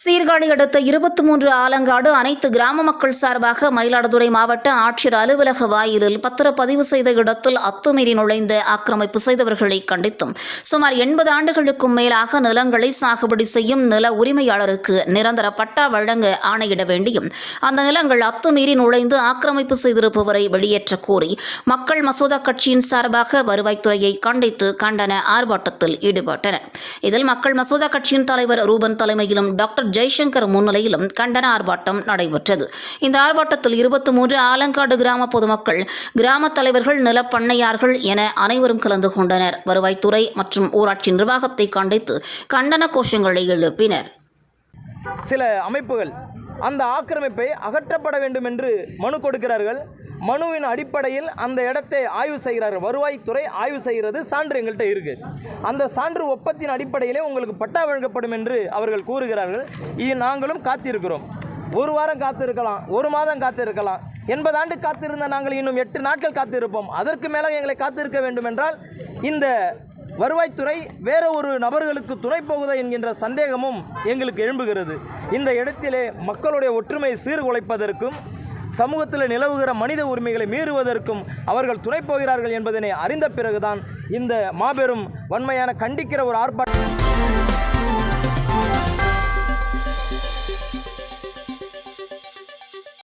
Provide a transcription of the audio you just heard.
சீர்காழி அடுத்த 23 ஆலங்காடு அனைத்து கிராம மக்கள் சார்பாக மயிலாடுதுறை மாவட்ட ஆட்சியர் அலுவலக வாயிலில் பத்திரப்பதிவு செய்த இடத்தில் அத்துமீறி நுழைந்த ஆக்கிரமிப்பு செய்தவர்களை கண்டித்தும் சுமார் 80 ஆண்டுகளுக்கும் மேலாக நிலங்களை சாகுபடி செய்யும் நில உரிமையாளருக்கு நிரந்தர பட்டா வழங்க ஆணையிட வேண்டியும் அந்த நிலங்கள் அத்துமீறி நுழைந்து ஆக்கிரமிப்பு செய்திருப்பவரை வெளியேற்ற கோரி மக்கள் மசோதா கட்சியின் சார்பாக வருவாய்த்துறையை கண்டித்து கண்டன ஆர்ப்பாட்டத்தில் ஈடுபட்டனர். இதில் மக்கள் மசோதா கட்சியின் தலைவர் ரூபன் தலைமையிலும் டாக்டர் ஜெய்சங்கர் முன்னிலையிலும் கண்டன ஆர்ப்பாட்டம் நடைபெற்றது. இந்த ஆர்ப்பாட்டத்தில் 23 ஆலங்காடு கிராம பொதுமக்கள், கிராம தலைவர்கள், நிலப்பண்ணையார்கள் என அனைவரும் கலந்து கொண்டனர். வருவாய்த்துறை மற்றும் ஊராட்சி நிர்வாகத்தை கண்டித்து கண்டன கோஷங்களை எழுப்பினர். சில அமைப்புகள் அந்த ஆக்கிரமிப்பை அகற்றப்பட வேண்டும் என்று மனு கொடுக்கிறார்கள். மனுவின் அடிப்படையில் அந்த இடத்தை ஆய்வு செய்கிறார்கள். வருவாய்த்துறை ஆய்வு செய்கிறது. சான்று எங்கள்கிட்ட இருக்குது. அந்த சான்று ஒப்பத்தின் அடிப்படையிலே உங்களுக்கு பட்டா வழங்கப்படும் என்று அவர்கள் கூறுகிறார்கள். நாங்களும் காத்திருக்கிறோம். ஒரு வாரம் காத்திருக்கலாம், ஒரு மாதம் காத்திருக்கலாம். 80 ஆண்டு காத்திருந்த நாங்கள் இன்னும் 8 நாட்கள் காத்திருப்போம். அதற்கு மேலே எங்களை காத்திருக்க வேண்டும் என்றால் இந்த வருவாய்த்துறை வேற ஒரு நபர்களுக்கு துணை போகுதா என்கின்ற சந்தேகமும் எங்களுக்கு எழும்புகிறது. இந்த இடத்திலே மக்களுடைய ஒற்றுமையை சீர்குலைப்பதற்கும் சமூகத்தில் நிலவுகிற மனித உரிமைகளை மீறுவதற்கும் அவர்கள் துணை போகிறார்கள் என்பதனை அறிந்த பிறகுதான் இந்த மாபெரும் வன்மையான கண்டிக்கிற ஒரு ஆர்ப்பாட்டம்